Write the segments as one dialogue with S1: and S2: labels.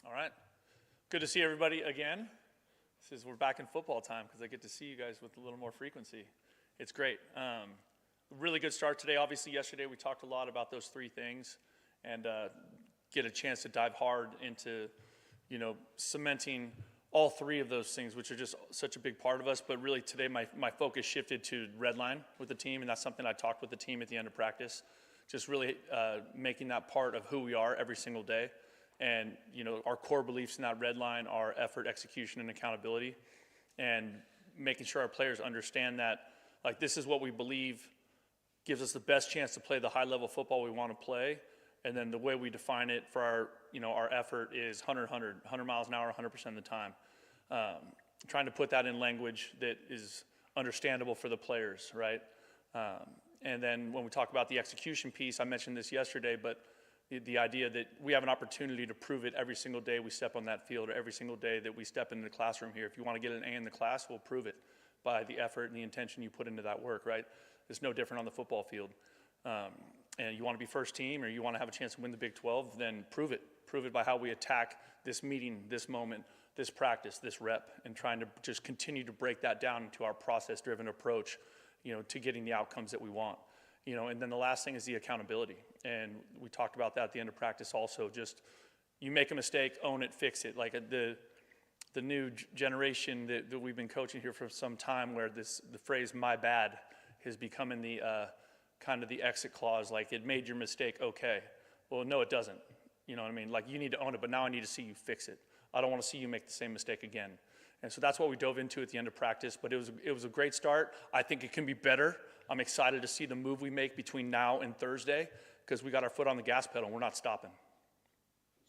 S1: All right. Good to see everybody again. We're back in football time because I get to see you guys with a little more frequency. It's great. Really good start today. Obviously, yesterday we talked a lot about those three things and get a chance to dive hard into, cementing all three of those things, which are just such a big part of us. But really today my focus shifted to red line with the team, and that's something I talked with the team at the end of practice. Just really making that part of who we are every single day. And, our core beliefs in that red line are effort, execution, and accountability. And making sure our players understand that, this is what we believe gives us the best chance to play the high-level football we want to play. And then the way we define it for our effort is 100 miles an hour, 100% of the time. Trying to put that in language that is understandable for the players, right? And then when we talk about the execution piece, I mentioned this yesterday, but the idea that we have an opportunity to prove it every single day we step on that field, or every single day that we step into the classroom here. If you want to get an A in the class, we'll prove it by the effort and the intention you put into that work, right? It's no different on the football field. And you want to be first team, or you want to have a chance to win the Big 12, then prove it. Prove it by how we attack this meeting, this moment, this practice, this rep, and trying to just continue to break that down into our process-driven approach, to getting the outcomes that we want. And then the last thing is the accountability. And we talked about that at the end of practice also. Just, you make a mistake, own it, fix it. Like the new generation that we've been coaching here for some time, where the phrase "my bad" has become in the kind of the exit clause, like it made your mistake okay. Well, no, it doesn't. You know what I mean? Like, you need to own it, but now I need to see you fix it. I don't want to see you make the same mistake again. And so that's what we dove into at the end of practice, but it was a great start. I think it can be better. I'm excited to see the move we make between now and Thursday, because we got our foot on the gas pedal and we're not stopping.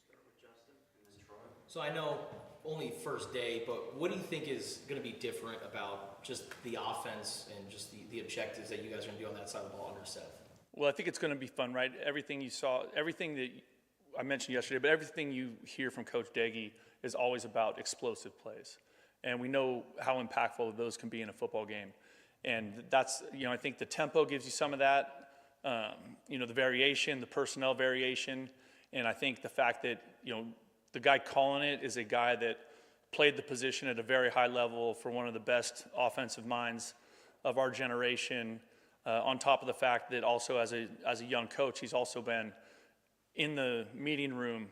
S2: Start with Justin and then Troy.
S3: So I know only first day, but what do you think is going to be different about just the offense and just the objectives that you guys are going to do on that side of the ball under Seth?
S1: Well, I think it's going to be fun, right? Everything you saw, everything that I mentioned yesterday, but everything you hear from Coach Daggy is always about explosive plays. And we know how impactful those can be in a football game. And that's, I think the tempo gives you some of that, the variation, the personnel variation. And I think the fact that, the guy calling it is a guy that played the position at a very high level for one of the best offensive minds of our generation. On top of the fact that also as a young coach, he's also been in the meeting room,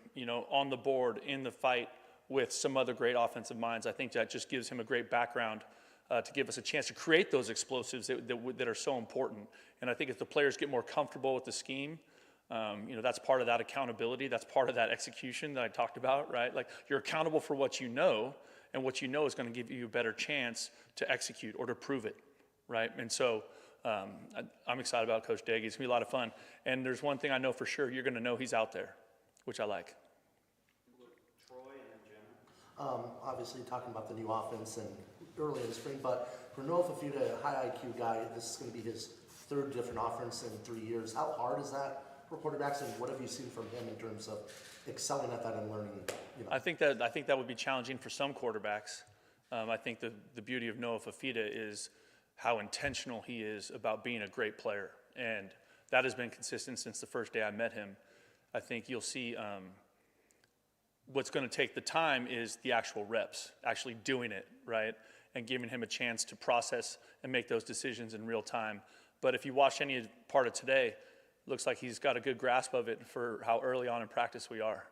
S1: on the board, in the fight with some other great offensive minds. I think that just gives him a great background to give us a chance to create those explosives that are so important. And I think if the players get more comfortable with the scheme, that's part of that accountability. That's part of that execution that I talked about, right? Like, you're accountable for what you know, and what you know is going to give you a better chance to execute or to prove it, right? And so I'm excited about Coach Daggy. It's going to be a lot of fun. And there's one thing I know for sure: you're going to know he's out there, which I like.
S2: Troy and then Jenna.
S4: Obviously talking about the new offense and early in the spring, but for Noah Fifita, a high IQ guy, this is going to be his third different offense in 3 years. How hard is that for quarterbacks, and what have you seen from him in terms of excelling at that and learning?
S1: I think that would be challenging for some quarterbacks. I think the beauty of Noah Fifita is how intentional he is about being a great player, and that has been consistent since the first day I met him. I think you'll see what's going to take the time is the actual reps, actually doing it, right, and giving him a chance to process and make those decisions in real time. But if you watch any part of today, looks like he's got a good grasp of it for how early on in practice we are.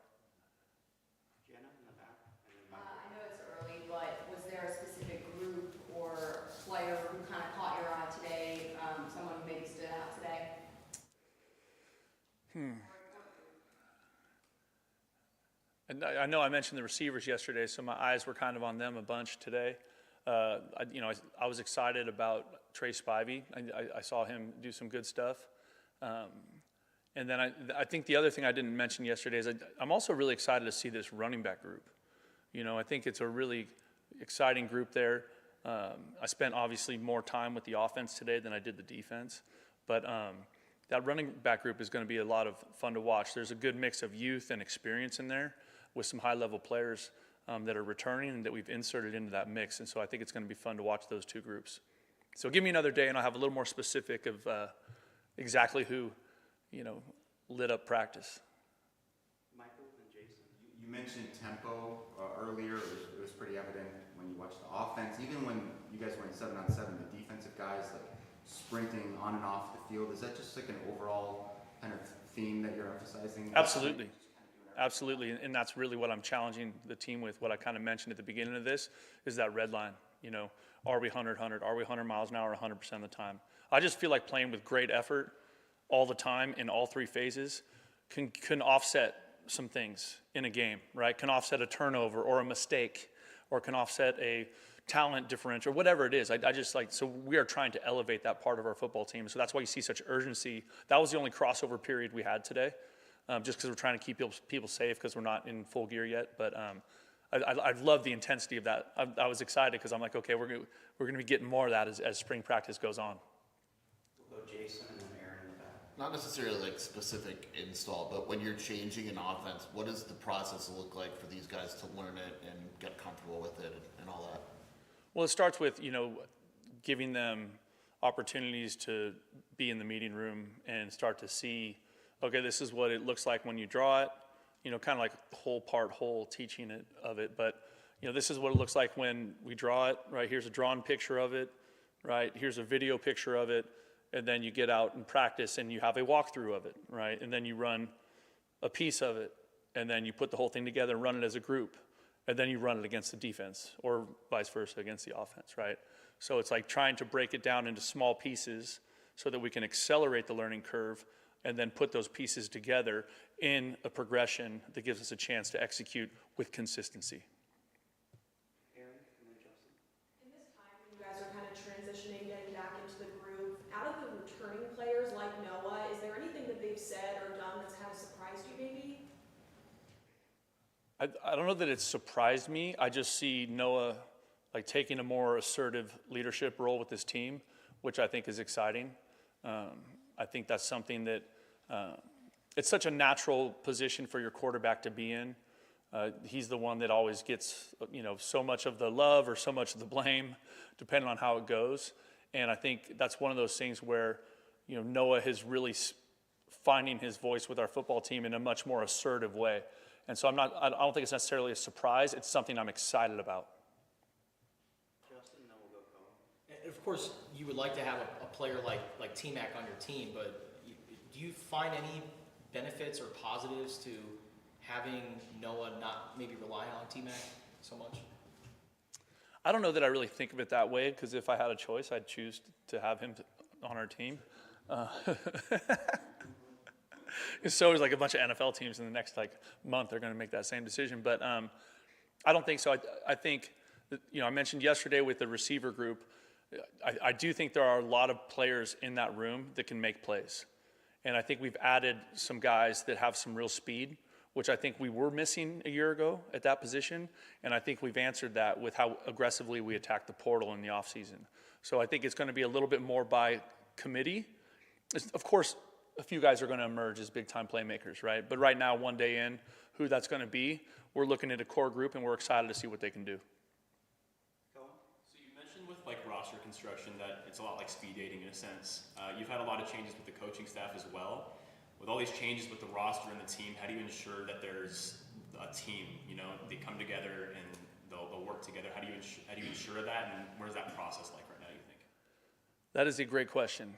S2: Jenna in the back, and then
S5: I know it's early, but was there a specific group or player who kind of caught your eye today, someone who maybe stood out today?
S1: And I know I mentioned the receivers yesterday, so my eyes were kind of on them a bunch today. I was excited about Trey Spivey. I saw him do some good stuff. And then I think the other thing I didn't mention yesterday is I'm also really excited to see this running back group. I think it's a really exciting group there. I spent obviously more time with the offense today than I did the defense, but that running back group is going to be a lot of fun to watch. There's a good mix of youth and experience in there with some high-level players that are returning and that we've inserted into that mix, and so I think it's going to be fun to watch those two groups. So give me another day and I'll have a little more specific of exactly who lit up practice.
S2: Michael and Jason.
S6: You mentioned tempo earlier. It was pretty evident when you watched the offense. Even when you guys were in 7-on-7, the defensive guys like sprinting on and off the field. Is that just like an overall kind of theme that you're emphasizing?
S1: Absolutely. Absolutely, and that's really what I'm challenging the team with. What I kind of mentioned at the beginning of this is that red line. You know, are we 100, 100? Are we 100 miles an hour 100% of the time? I just feel like playing with great effort all the time in all three phases can offset some things in a game, right? Can offset a turnover or a mistake, or can offset a talent differential, or whatever it is. I just like, so we are trying to elevate that part of our football team. So that's why you see such urgency. That was the only crossover period we had today. Just because we're trying to keep people safe because we're not in full gear yet. But I love the intensity of that. I was excited because I'm like, okay, we're gonna be getting more of that as spring practice goes on.
S2: We'll go Jason and then Aaron in the back.
S7: Not necessarily like specific install, but when you're changing an offense, what does the process look like for these guys to learn it and get comfortable with it and all that?
S1: Well, it starts with, you know, giving them opportunities to be in the meeting room and start to see, okay, this is what it looks like when you draw it, you know, kind of like whole teaching it of it. But, you know, this is what it looks like when we draw it, right? Here's a drawn picture of it, right? Here's a video picture of it. And then you get out and practice and you have a walkthrough of it, right? And then you run a piece of it. And then you put the whole thing together and run it as a group. And then you run it against the defense or vice versa against the offense, right? So it's like trying to break it down into small pieces so that we can accelerate the learning curve and then put those pieces together in a progression that gives us a chance to execute with consistency.
S2: Aaron and then Justin.
S8: In this time when you guys are kind of transitioning, getting back into the groove, out of the returning players like Noah, is there anything that they've said or done that's kind of surprised you maybe?
S1: I don't know that it's surprised me. I just see Noah like taking a more assertive leadership role with this team, which I think is exciting. I think that's something that it's such a natural position for your quarterback to be in. He's the one that always gets, you know, so much of the love or so much of the blame, depending on how it goes. And I think that's one of those things where, you know, Noah is really finding his voice with our football team in a much more assertive way. And so I don't think it's necessarily a surprise. It's something I'm excited about.
S2: Justin, then we'll go Cohen.
S3: And of course, you would like to have a player like T-Mac on your team, but do you find any benefits or positives to having Noah not maybe rely on T-Mac so much?
S1: I don't know that I really think of it that way, because if I had a choice, I'd choose to have him on our team. So is like a bunch of NFL teams in the next like month, they're going to make that same decision. But I don't think so. I think that, you know, I mentioned yesterday with the receiver group, I do think there are a lot of players in that room that can make plays. And I think we've added some guys that have some real speed, which I think we were missing a year ago at that position. And I think we've answered that with how aggressively we attacked the portal in the offseason. So I think it's going to be a little bit more by committee. Of course, a few guys are going to emerge as big-time playmakers, right? But right now, one day in, who that's going to be, we're looking at a core group, and we're excited to see what they can do.
S2: Cohen.
S9: So you mentioned with like roster construction that it's a lot like speed dating in a sense. You've had a lot of changes with the coaching staff as well. With all these changes with the roster and the team, how do you ensure that there's a team? You know, they come together and they'll work together. How do you ensure that, and what is that process like right now, you think?
S1: That is a great question.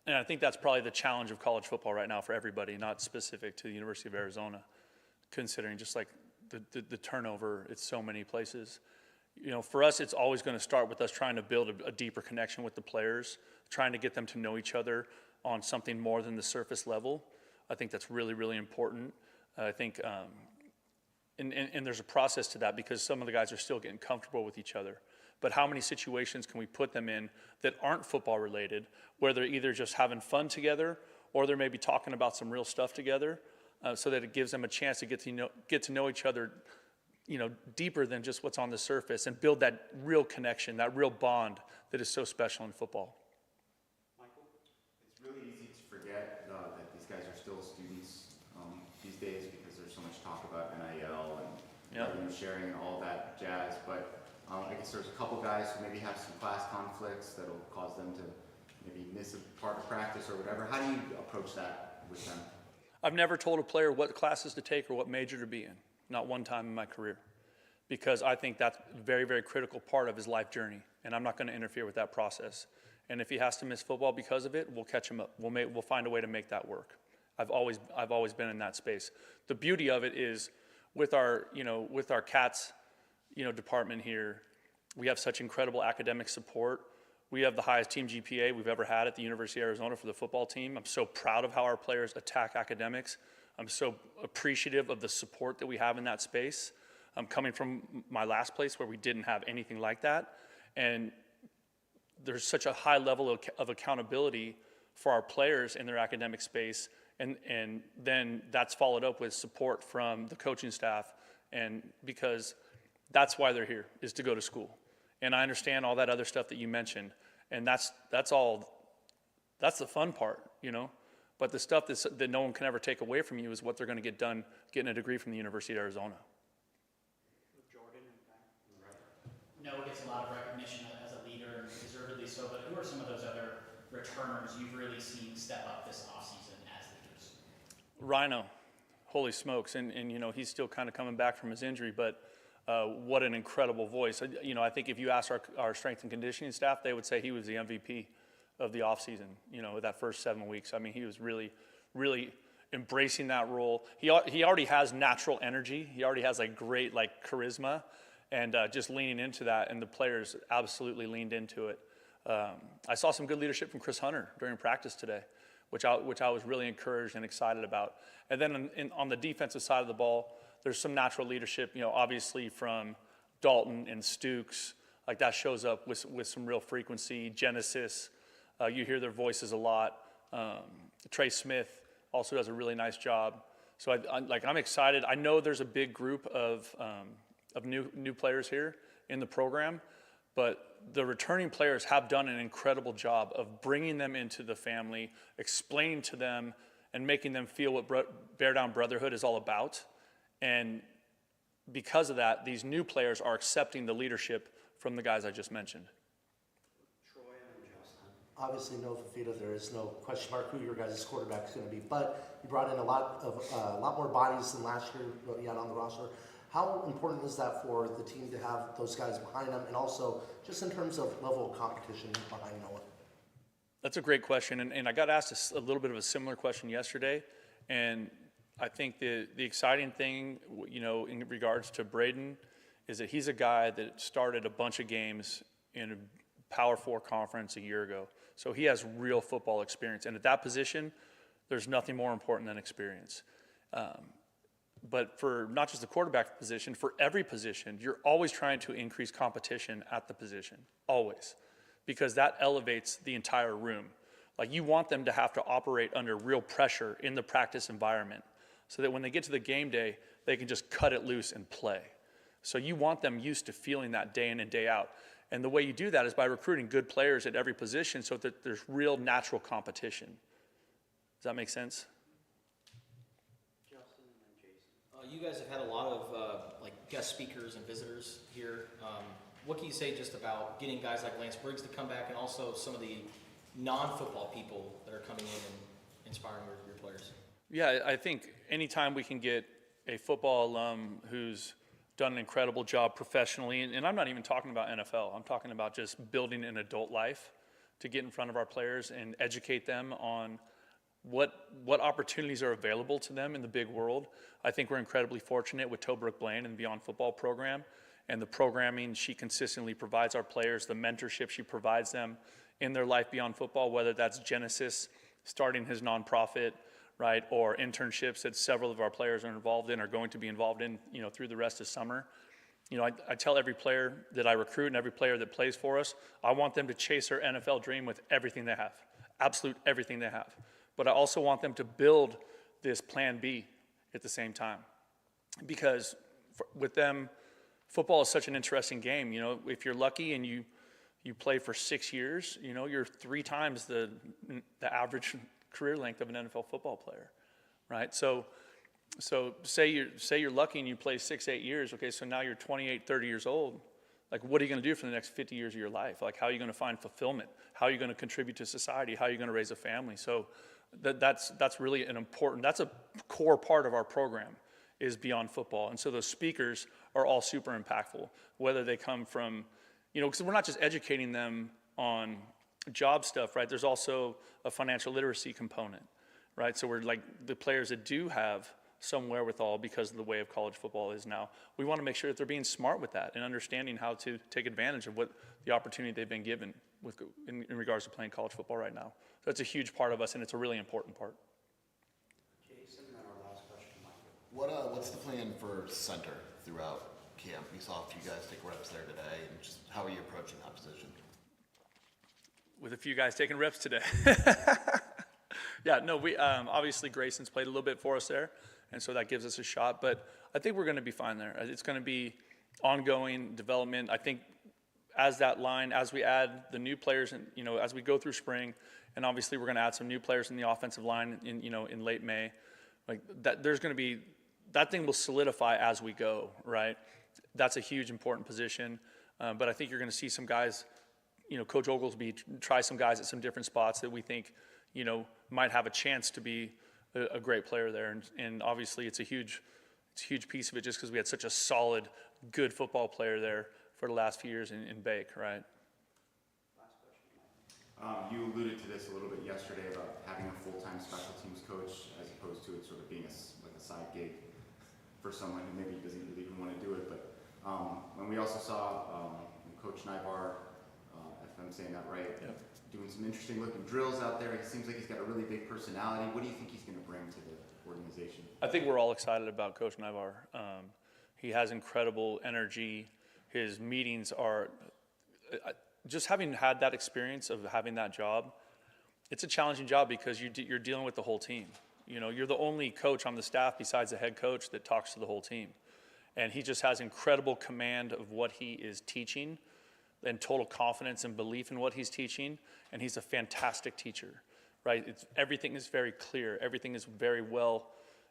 S1: And I think that's probably the challenge of college football right now for everybody, not specific to the University of Arizona, considering just like the turnover, it's so many places. You know, for us, it's always going to start with us trying to build a deeper connection with the players, trying to get them to know each other on something more than the surface level. I think that's really, really important. I think, and there's a process to that because some of the guys are still getting comfortable with each other. But how many situations can we put them in that aren't football related, where they're either just having fun together or they're maybe talking about some real stuff together, so that it gives them a chance to get to know each other, you know, deeper than just what's on the surface, and build that real connection, that real bond that is so special in football.
S2: Michael.
S6: It's really easy to forget that these guys are still students these days because there's so much talk about NIL and revenue sharing and all that jazz. But I guess there's a couple guys who maybe have some class conflicts that'll cause them to maybe miss a part of practice or whatever. How do you approach that with them?
S1: I've never told a player what classes to take or what major to be in. not one time in my career, because I think that's a very, very critical part of his life journey, and I'm not going to interfere with that process. And if he has to miss football because of it, we'll catch him up. We'll find a way to make that work. I've always been in that space. The beauty of it is with our CATS, department here, we have such incredible academic support. We have the highest team GPA we've ever had at the University of Arizona for the football team. I'm so proud of how our players attack academics. I'm so appreciative of the support that we have in that space. I'm coming from my last place where we didn't have anything like that. And there's such a high level of accountability for our players in their academic space. And then that's followed up with support from the coaching staff. And because that's why they're here, is to go to school. And I understand all that other stuff that you mentioned. And that's the fun part, But the stuff that no one can ever take away from you is what they're going to get done getting a degree from the University of Arizona.
S2: Jordan and Brent.
S10: Noah gets a lot of recognition as a leader, and deservedly so, but who are some of those other returners you've really seen step up this offseason as leaders?
S1: Rhino, holy smokes. And he's still kind of coming back from his injury, but what an incredible voice. I think if you ask our strength and conditioning staff, they would say he was the MVP of the offseason, that first 7 weeks. I mean, he was really, really embracing that role. He already has natural energy. He already has great charisma, and just leaning into that, and the players absolutely leaned into it. I saw some good leadership from Chris Hunter during practice today, which I was really encouraged and excited about. And then on the defensive side of the ball, there's some natural leadership, obviously from Dalton and Stukes, that shows up with some real frequency. Genesis, you hear their voices a lot. Trey Smith also does a really nice job. So I'm excited. I know there's a big group of new players here in the program, but the returning players have done an incredible job of bringing them into the family, explaining to them, and making them feel what Bear Down Brotherhood is all about. And because of that, these new players are accepting the leadership from the guys I just mentioned.
S2: Troy and Justin.
S4: Obviously, no Fifita, there is no question mark who your guys' quarterback is going to be, but you brought in a lot more bodies than last year what you had on the roster. How important is that for the team to have those guys behind them, and also just in terms of level of competition behind Noah?
S1: That's a great question, and I got asked a little bit of a similar question yesterday, and I think the exciting thing, in regards to Braden, is that he's a guy that started a bunch of games in a Power 4 conference a year ago. So he has real football experience. And at that position, there's nothing more important than experience. But for not just the quarterback position, for every position, you're always trying to increase competition at the position, always, because that elevates the entire room. You want them to have to operate under real pressure in the practice environment, so that when they get to the game day, they can just cut it loose and play. So you want them used to feeling that day in and day out. And the way you do that is by recruiting good players at every position so that there's real natural competition. Does that make sense?
S2: Justin and then Jason.
S3: You guys have had a lot of guest speakers and visitors here. What can you say just about getting guys like Lance Briggs to come back, and also some of the non-football people that are coming in and inspiring your players?
S1: Yeah, I think anytime we can get a football alum who's done an incredible job professionally, and I'm not even talking about NFL, I'm talking about just building an adult life, to get in front of our players and educate them on what opportunities are available to them in the big world. I think we're incredibly fortunate with Tobruk Blaine and the Beyond Football program, and the programming she consistently provides our players, the mentorship she provides them in their life beyond football, whether that's Genesis starting his nonprofit, right, or internships that several of our players are involved in, or going to be involved in, through the rest of summer. I tell every player that I recruit and every player that plays for us, I want them to chase their NFL dream with everything they have, absolute everything they have. But I also want them to build this plan B at the same time, because with them, football is such an interesting game. If you're lucky and you play for 6 years, you're 3 times the average career length of an NFL football player, right? So say you're lucky and you play 6-8 years. Okay, so now you're 28, 30 years old. What are you going to do for the next 50 years of your life? How are you going to find fulfillment? How are you going to contribute to society? How are you going to raise a family? So that's really that's a core part of our program, is beyond football. And so those speakers are all super impactful, whether they come from, because we're not just educating them on job stuff, right? There's also a financial literacy component, right? So we're like the players that do have some wherewithal because of the way of college football is now. We want to make sure that they're being smart with that and understanding how to take advantage of what the opportunity they've been given in regards to playing college football right now. So that's a huge part of us, and it's a really important part.
S2: Jason, and then our last question, Michael.
S7: What's the plan for center throughout camp? We saw a few guys take reps there today, and just how are you approaching that position?
S1: With a few guys taking reps today. Yeah, no, we obviously Grayson's played a little bit for us there, and so that gives us a shot. But I think we're going to be fine there. It's going to be ongoing development. I think as that line, as we add the new players, and as we go through spring, and obviously we're going to add some new players in the offensive line in late May. Like that, there's going to be that thing will solidify as we go, right? That's a huge important position, but I think you're going to see some guys. Coach Oglesby try some guys at some different spots that we think, might have a chance to be a great player there. And obviously it's a huge piece of it just because we had such a solid, good football player there for the last few years in Bake, right?
S2: Last question, Michael.
S6: You alluded to this a little bit yesterday about having a full-time special teams coach as opposed to it sort of being a side gig for someone who maybe doesn't really even want to do it. But when we also saw Coach Nybar, if I'm saying that right,
S1: Yep.
S6: doing some interesting looking drills out there. It seems like he's got a really big personality. What do you think he's going to bring to the organization?
S1: I think we're all excited about Coach Nybar. He has incredible energy. His meetings are just having had that experience of having that job. It's a challenging job because you're dealing with the whole team. You're the only coach on the staff besides the head coach that talks to the whole team, and he just has incredible command of what he is teaching and total confidence and belief in what he's teaching, and he's a fantastic teacher, right? Everything is very clear. Everything is very well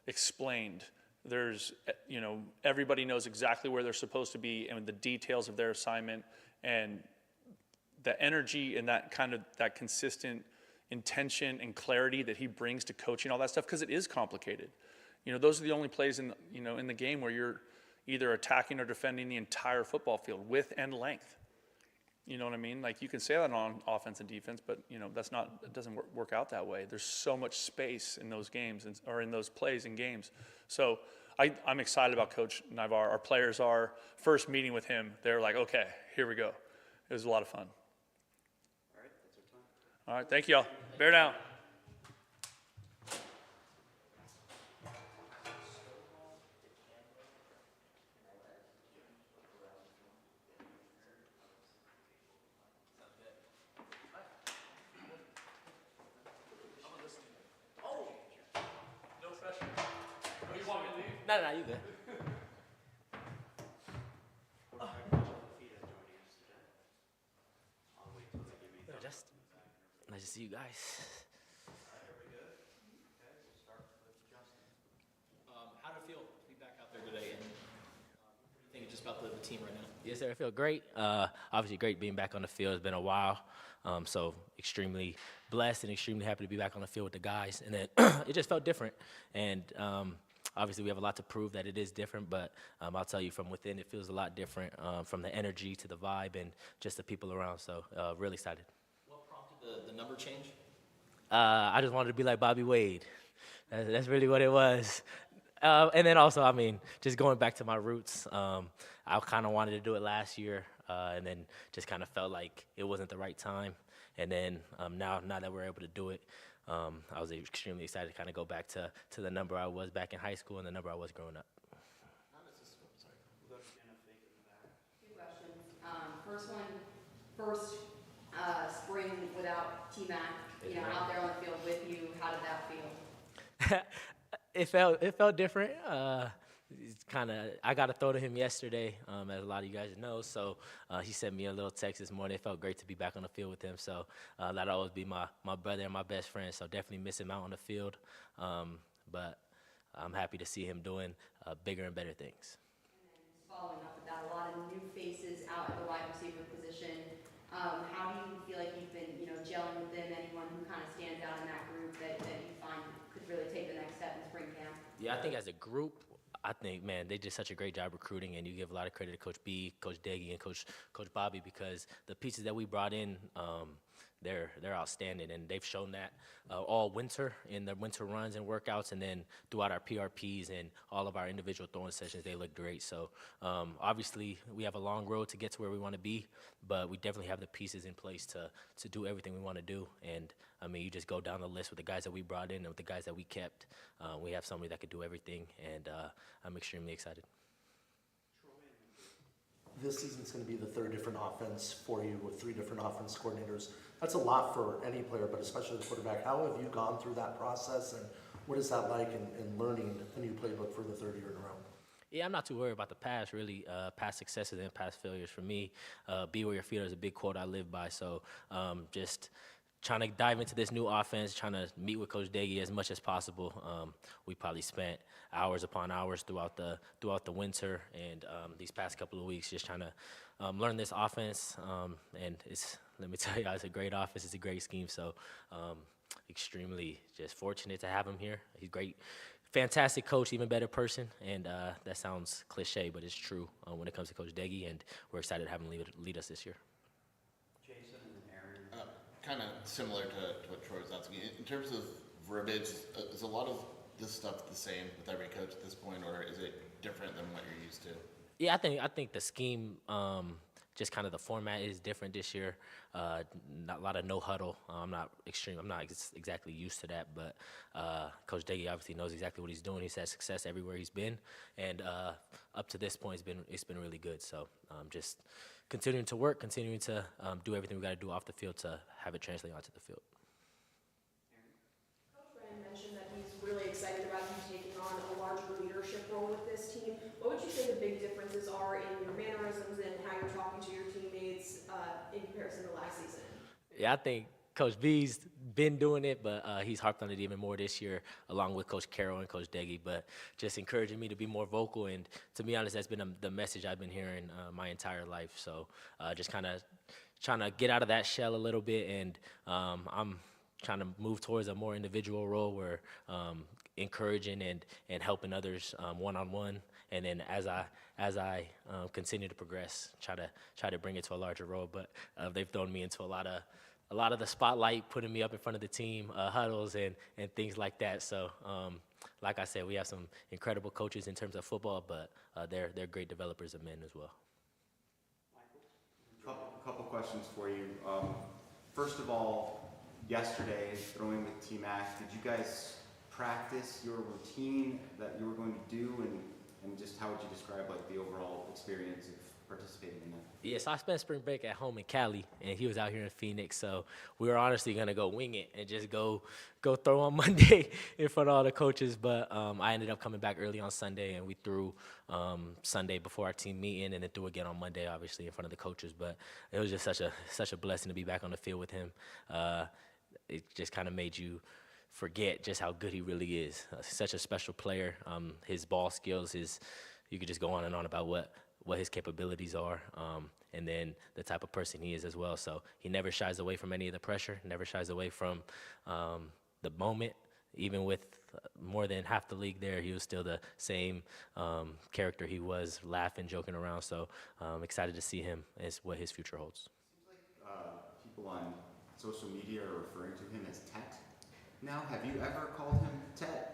S1: explained. There's, everybody knows exactly where they're supposed to be and the details of their assignment, and the energy and that consistent intention and clarity that he brings to coaching all that stuff, because it is complicated. Those are the only plays in the game where you're either attacking or defending the entire football field, width and length. You know what I mean? Like you can say that on offense and defense, but it doesn't work out that way. There's so much space in those games or in those plays and games. So I'm excited about Coach Nybar. Our players are. First meeting with him, they're like, okay, here we go. It was a lot of fun.
S2: All right, that's our time.
S1: All right, thank you all. Bear down.
S11: No, you good.
S2: Fifita joining us today. I'll wait till they give me the
S11: Just nice to see you guys.
S2: Okay, we'll start with Justin.
S3: How did it feel to be back out there today? And what do you think just about the team right now?
S11: Yes, sir. I feel great. Obviously, great being back on the field. It's been a while, so extremely blessed and extremely happy to be back on the field with the guys. And then it just felt different. And obviously, we have a lot to prove that it is different. But I'll tell you, from within, it feels a lot different. From the energy to the vibe and just the people around. So really excited.
S3: What prompted the number change?
S11: I just wanted to be like Bobby Wade. That's really what it was. And then also, just going back to my roots, I kind of wanted to do it last year, and then just kind of felt like it wasn't the right time. And then now that we're able to do it, I was extremely excited to kind of go back to the number I was back in high school and the number I was growing up.
S2: We'll go to Jenna Fake in the back.
S5: Two questions. First spring without T-Mac, out there on the field with you, how did that feel?
S11: It felt different. It's I got a throw to him yesterday, as a lot of you guys know. So he sent me a little text this morning. It felt great to be back on the field with him. So that'll always be my brother and my best friend. So definitely miss him out on the field. But I'm happy to see him doing bigger and better things.
S5: And then just following up with that, a lot of new faces out at the wide receiver position. How do you feel like you've been, gelling with them? Anyone who kind of stands out in that group that you find could really take the next step in spring camp?
S11: Yeah, I think as a group, I think, man, they did such a great job recruiting, and you give a lot of credit to Coach B, Coach Deggy, and Coach Bobby, because the pieces that we brought in, they're outstanding, and they've shown that all winter in the winter runs and workouts, and then throughout our PRPs and all of our individual throwing sessions, they look great. So obviously, we have a long road to get to where we want to be, but we definitely have the pieces in place to do everything we want to do. And I mean, you just go down the list with the guys that we brought in and with the guys that we kept. We have somebody that could do everything, and I'm extremely excited.
S4: This season's going to be the third different offense for you with 3 different offense coordinators. That's a lot for any player, but especially the quarterback. How have you gone through that process, and what is that like in learning a new playbook for the third year in a row?
S11: Yeah, I'm not too worried about the past, really. Past successes and past failures for me. Be where your feet are is a big quote I live by. So just trying to dive into this new offense, trying to meet with Coach Deggy as much as possible. We probably spent hours upon hours throughout the winter and these past couple of weeks just trying to learn this offense. And let me tell you, it's a great offense. It's a great scheme. So extremely just fortunate to have him here. He's great. Fantastic coach, even better person, and that sounds cliche, but it's true when it comes to Coach Deggy, and we're excited to have him lead us this year.
S2: Jason and Aaron.
S7: Kind of similar to what Troy was asking. In terms of verbiage, is a lot of this stuff the same with every coach at this point, or is it different than what you're used to?
S11: Yeah, I think the scheme, just kind of the format is different this year. Not a lot of no huddle. I'm not exactly used to that, but Coach Deggy obviously knows exactly what he's doing. He's had success everywhere he's been, and up to this point, it's been really good. So just continuing to work, continuing to do everything we got to do off the field to have it translate onto the field.
S8: Coach Brennan mentioned that he's really excited about you taking on a larger leadership role with this team. What would you say the big differences are in your mannerisms and how you're talking to your teammates in comparison to last season?
S11: Yeah, I think Coach B's been doing it, but he's harped on it even more this year, along with Coach Carroll and Coach Deggy, but just encouraging me to be more vocal. And to be honest, that's been the message I've been hearing my entire life. So just kind of trying to get out of that shell a little bit, and I'm trying to move towards a more individual role where encouraging and helping others one-on-one. And then as I continue to progress, try to bring it to a larger role. But they've thrown me into a lot of the spotlight, putting me up in front of the team, huddles and things like that. So like I said, we have some incredible coaches in terms of football, but they're great developers of men as well.
S6: Couple questions for you. First of all, yesterday, throwing with T-Mac, did you guys practice your routine that you were going to do, and just how would you describe like the overall experience of participating in that?
S11: Yes, I spent spring break at home in Cali, and he was out here in Phoenix, so we were honestly going to go wing it and just go throw on Monday in front of all the coaches, but I ended up coming back early on Sunday, and we threw Sunday before our team meeting, and then threw again on Monday, obviously, in front of the coaches. But it was just such a blessing to be back on the field with him. It just kind of made you forget just how good he really is. Such a special player. His ball skills, you could just go on and on about what his capabilities are, and then the type of person he is as well. So he never shies away from any of the pressure, never shies away from the moment. Even with more than half the league there, he was still the same character he was, laughing, joking around. So I'm excited to see him as what his future holds.
S6: Seems like people on social media are referring to him as Tet. Now, have you ever called him Tet?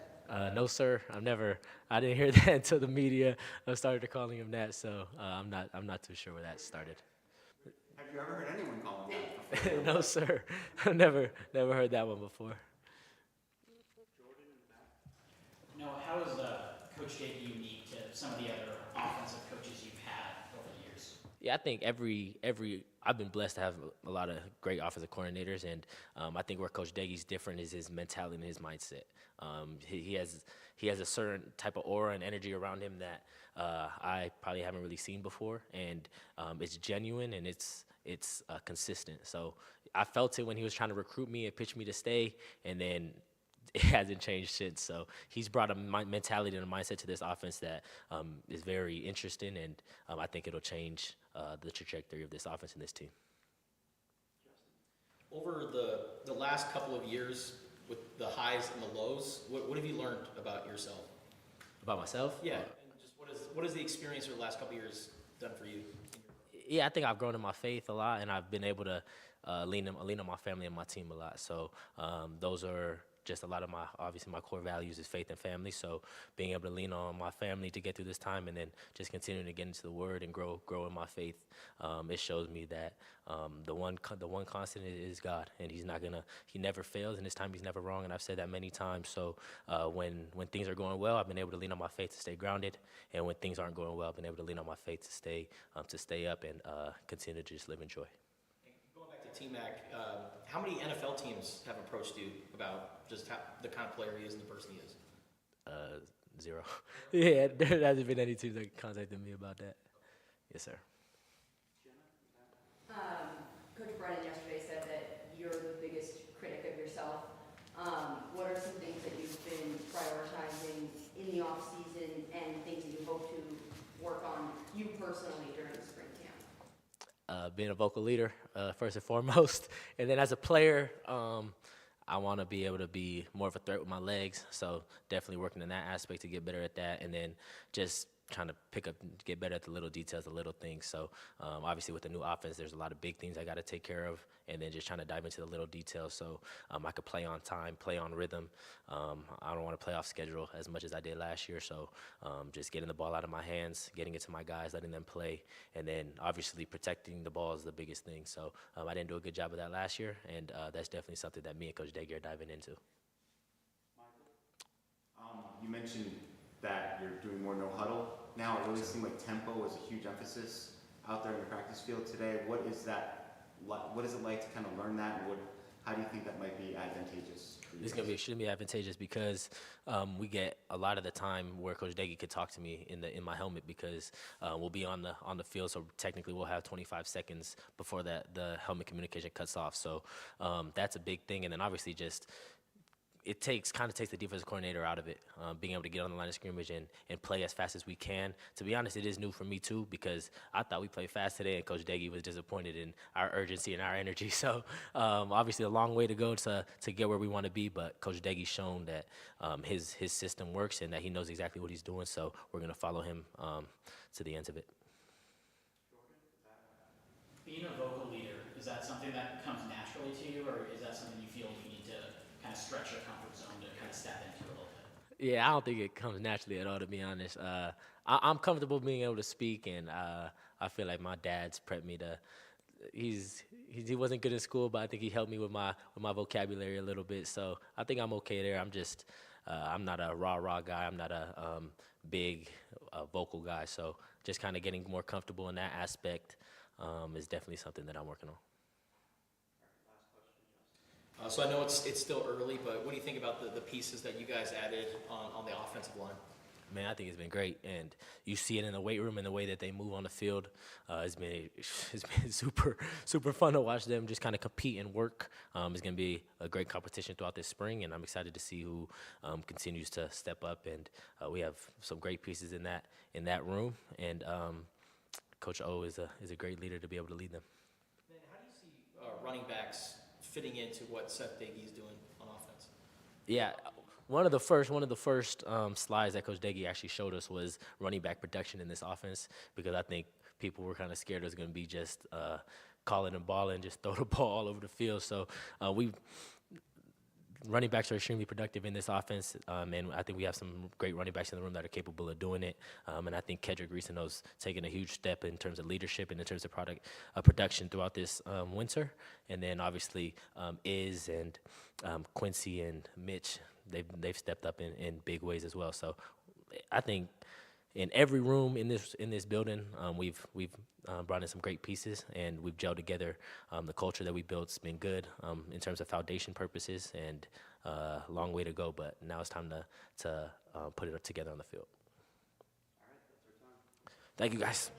S11: No, sir. I didn't hear that until the media started calling him that. So I'm not too sure where that started.
S6: Have you ever heard anyone call him that before?
S11: No, sir. I've never heard that one before.
S10: No, how is Coach Deggy unique to some of the other offensive coaches you've had over the years?
S11: Yeah, I think I've been blessed to have a lot of great offensive coordinators, and I think where Coach Deggy's different is his mentality and his mindset. He has a certain type of aura and energy around him that I probably haven't really seen before, and it's genuine and it's consistent. So I felt it when he was trying to recruit me and pitch me to stay, and then it hasn't changed since. So he's brought a mentality and a mindset to this offense that is very interesting, and I think it'll change the trajectory of this offense and this team.
S3: Over the last couple of years, with the highs and the lows, what have you learned about yourself?
S11: About myself?
S3: Yeah, What has the experience over the last couple of years done for you?
S11: Yeah, I think I've grown in my faith a lot, and I've been able to lean on my family and my team a lot. So those are just a lot of my core values is faith and family. So being able to lean on my family to get through this time, and then just continuing to get into the Word and grow in my faith, it shows me that the one constant is God, and He never fails, and this time He's never wrong. And I've said that many times. So when things are going well, I've been able to lean on my faith to stay grounded, and when things aren't going well, I've been able to lean on my faith to stay up and continue to just live in joy.
S3: Going back to T-Mac, how many NFL teams have approached you about just the kind of player he is and the person he is?
S11: 0. Yeah, there hasn't been any teams that contacted me about that. Yes, sir.
S5: Coach Brennan yesterday said that you're the biggest critic of yourself. What are some things that you've been prioritizing in the off season and things that you hope to work on you personally during the spring camp?
S11: Being a vocal leader, first and foremost. And then as a player, I want to be able to be more of a threat with my legs. So definitely working in that aspect to get better at that. And then just trying to get better at the little details, the little things. So obviously with the new offense, there's a lot of big things I got to take care of. And then just trying to dive into the little details so I could play on time, play on rhythm. I don't want to play off schedule as much as I did last year. So just getting the ball out of my hands, getting it to my guys, letting them play. And then obviously protecting the ball is the biggest thing. So I didn't do a good job of that last year. And that's definitely something that me and Coach Deggy are diving into.
S6: You mentioned that you're doing more no huddle. Now it really seemed like tempo was a huge emphasis out there in the practice field today. What is that? What is it like to kind of learn that, and how do you think that might be advantageous for you?
S11: This should be advantageous because we get a lot of the time where Coach Deggy could talk to me in my helmet because we'll be on the field, so technically we'll have 25 seconds before the helmet communication cuts off. So that's a big thing, and then obviously just it takes the defensive coordinator out of it, being able to get on the line of scrimmage and play as fast as we can. To be honest, it is new for me too because I thought we played fast today, and Coach Deggy was disappointed in our urgency and our energy. So obviously a long way to go to get where we want to be, but Coach Deggy's shown that his system works and that he knows exactly what he's doing. So we're going to follow him to the ends of it.
S10: Being a vocal leader, is that something that comes naturally to you, or is that something you feel you need to kind of stretch your comfort zone to kind of step into a little bit?
S11: Yeah, I don't think it comes naturally at all, to be honest. I'm comfortable being able to speak, and I feel like my dad's prepped me to. He wasn't good in school, but I think he helped me with my vocabulary a little bit. So I think I'm okay there. I'm not a rah guy. I'm not a big vocal guy. So just kind of getting more comfortable in that aspect is definitely something that I'm working on.
S3: So I know it's still early, but what do you think about the pieces that you guys added on the offensive line?
S11: Man, I think it's been great, and you see it in the weight room and the way that they move on the field. It's been super fun to watch them just kind of compete and work. It's going to be a great competition throughout this spring, and I'm excited to see who continues to step up. And we have some great pieces in that room, and Coach O is a great leader to be able to lead them.
S3: Then how do you see running backs fitting into what Seth Deggy's doing on offense?
S11: Yeah, one of the first slides that Coach Deggy actually showed us was running back production in this offense because I think people were kind of scared it was going to be just calling and balling, just throw the ball all over the field. So running backs are extremely productive in this offense, and I think we have some great running backs in the room that are capable of doing it. And I think Kedrick Reeseno's taken a huge step in terms of leadership and in terms of production throughout this winter. And then obviously Iz and Quincy and Mitch, they've stepped up in big ways as well. So I think in every room in this building, we've brought in some great pieces, and we've gelled together. The culture that we built's been good in terms of foundation purposes, and long way to go. But now it's time to put it together on the field.
S2: All right, that's our time.
S11: Thank you, guys.